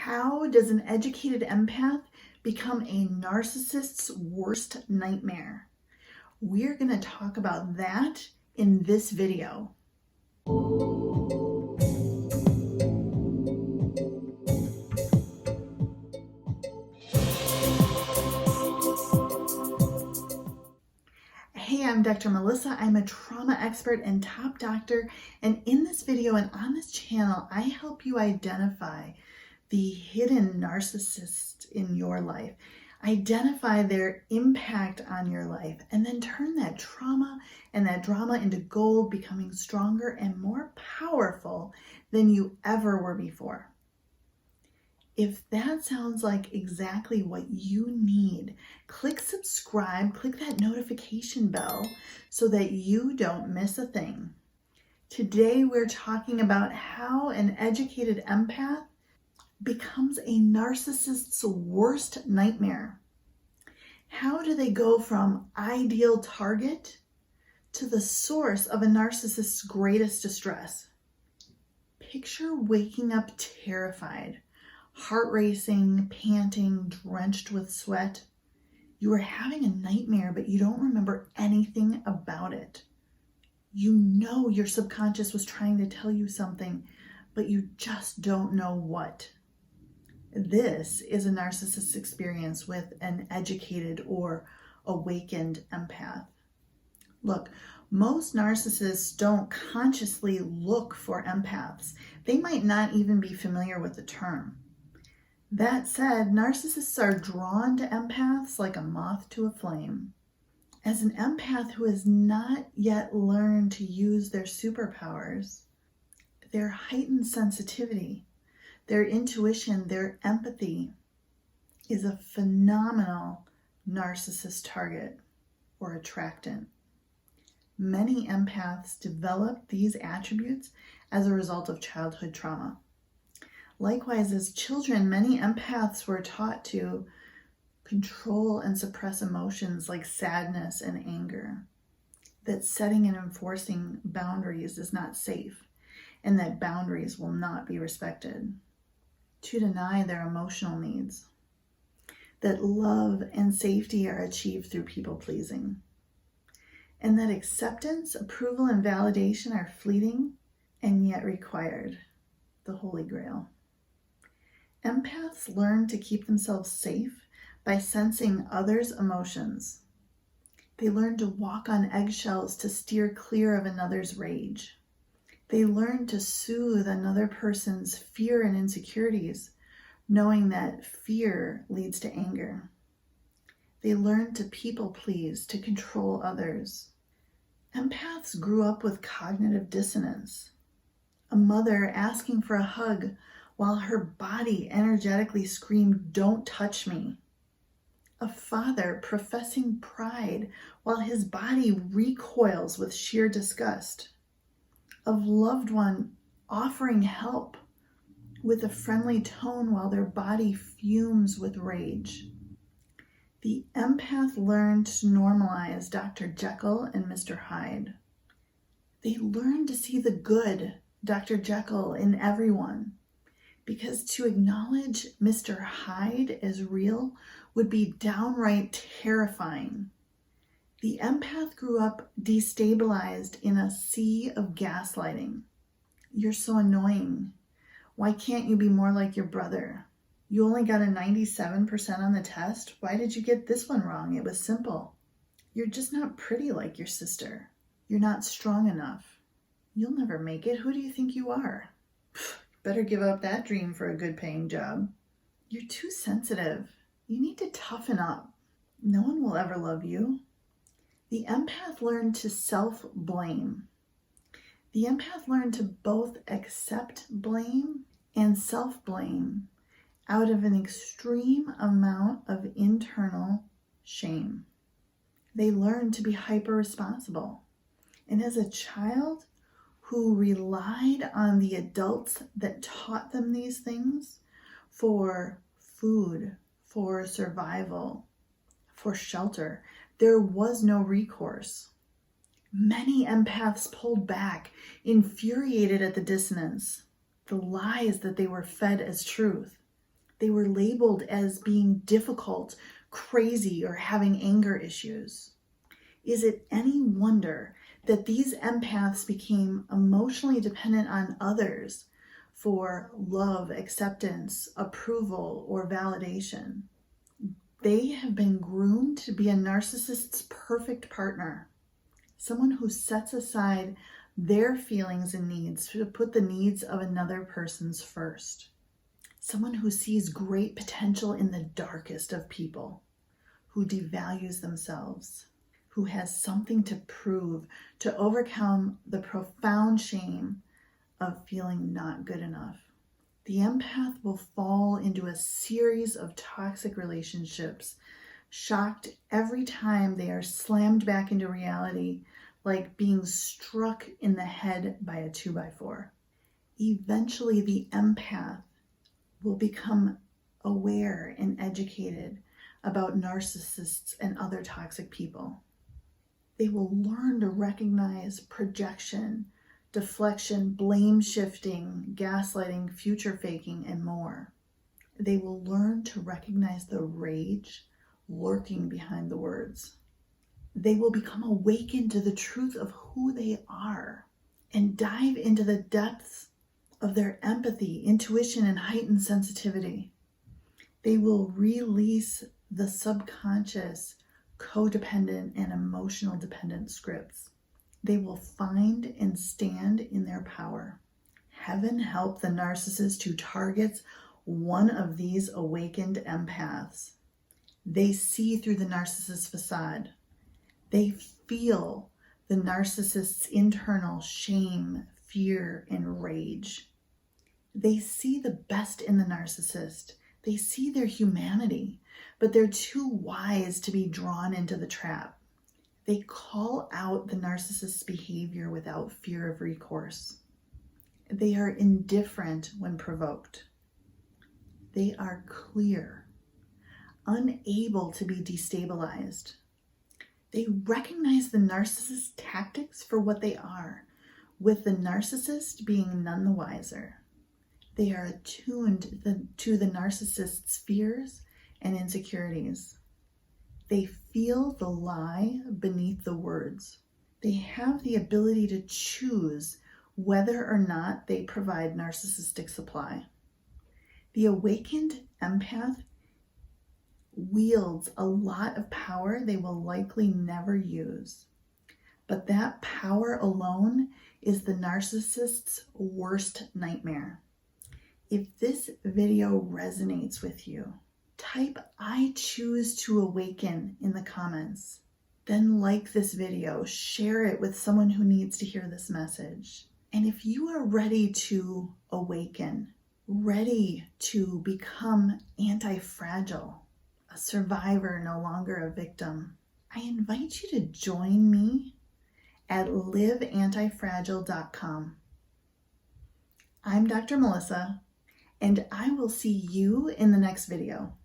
How does an educated empath become a narcissist's worst nightmare? We're going to talk about that in this video. Hey, I'm Dr. Melissa. I'm a trauma expert and top doctor. And in this video and on this channel, I help you identify the hidden narcissist in your life, identify their impact on your life, and then turn that trauma and that drama into gold, becoming stronger and more powerful than you ever were before. If that sounds like exactly what you need, click subscribe, click that notification bell so that you don't miss a thing. Today we're talking about how an educated empath becomes a narcissist's worst nightmare. How do they go from ideal target to the source of a narcissist's greatest distress? Picture waking up terrified, heart racing, panting, drenched with sweat. You are having a nightmare, but you don't remember anything about it. You know your subconscious was trying to tell you something, but you just don't know what. This is a narcissist's experience with an educated or awakened empath. Look, most narcissists don't consciously look for empaths. They might not even be familiar with the term. That said, narcissists are drawn to empaths like a moth to a flame. As an empath who has not yet learned to use their superpowers, their heightened sensitivity, their intuition, their empathy is a phenomenal narcissist target or attractant. Many empaths develop these attributes as a result of childhood trauma. Likewise, as children, many empaths were taught to control and suppress emotions like sadness and anger, that setting and enforcing boundaries is not safe, and that boundaries will not be respected, to deny their emotional needs, that love and safety are achieved through people-pleasing, and that acceptance, approval, and validation are fleeting and yet required, the Holy Grail. Empaths learn to keep themselves safe by sensing others' emotions. They learn to walk on eggshells to steer clear of another's rage. They learn to soothe another person's fear and insecurities, knowing that fear leads to anger. They learn to people please, to control others. Empaths grew up with cognitive dissonance. A mother asking for a hug while her body energetically screamed, "Don't touch me." A father professing pride while his body recoils with sheer disgust. A loved one offering help with a friendly tone while their body fumes with rage. The empath learned to normalize Dr. Jekyll and Mr. Hyde. They learned to see the good Dr. Jekyll in everyone, because to acknowledge Mr. Hyde as real would be downright terrifying. The empath grew up destabilized in a sea of gaslighting. You're so annoying. Why can't you be more like your brother? You only got a 97% on the test. Why did you get this one wrong? It was simple. You're just not pretty like your sister. You're not strong enough. You'll never make it. Who do you think you are? Better give up that dream for a good paying job. You're too sensitive. You need to toughen up. No one will ever love you. The empath learned to self-blame. The empath learned to both accept blame and self-blame out of an extreme amount of internal shame. They learned to be hyper-responsible. And as a child who relied on the adults that taught them these things for food, for survival, for shelter, there was no recourse. Many empaths pulled back, infuriated at the dissonance, the lies that they were fed as truth. They were labeled as being difficult, crazy, or having anger issues. Is it any wonder that these empaths became emotionally dependent on others for love, acceptance, approval, or validation? They have been groomed to be a narcissist's perfect partner, someone who sets aside their feelings and needs to put the needs of another person's first, someone who sees great potential in the darkest of people, who devalues themselves, who has something to prove to overcome the profound shame of feeling not good enough. The empath will fall into a series of toxic relationships, shocked every time they are slammed back into reality, like being struck in the head by a 2x4. Eventually, the empath will become aware and educated about narcissists and other toxic people. They will learn to recognize projection, deflection, blame shifting, gaslighting, future faking, and more. They will learn to recognize the rage lurking behind the words. They will become awakened to the truth of who they are and dive into the depths of their empathy, intuition, and heightened sensitivity. They will release the subconscious, codependent, and emotional dependent scripts. They will find and stand in their power. Heaven help the narcissist who targets one of these awakened empaths. They see through the narcissist's facade. They feel the narcissist's internal shame, fear, and rage. They see the best in the narcissist. They see their humanity, but they're too wise to be drawn into the trap. They call out the narcissist's behavior without fear of recourse. They are indifferent when provoked. They are clear, unable to be destabilized. They recognize the narcissist's tactics for what they are, with the narcissist being none the wiser. They are attuned to the narcissist's fears and insecurities. They feel the lie beneath the words. They have the ability to choose whether or not they provide narcissistic supply. The awakened empath wields a lot of power they will likely never use. But that power alone is the narcissist's worst nightmare. If this video resonates with you, type "I choose to awaken" in the comments. Then like this video, share it with someone who needs to hear this message. And if you are ready to awaken, ready to become anti-fragile, a survivor, no longer a victim, I invite you to join me at liveantifragile.com. I'm Dr. Melissa, and I will see you in the next video.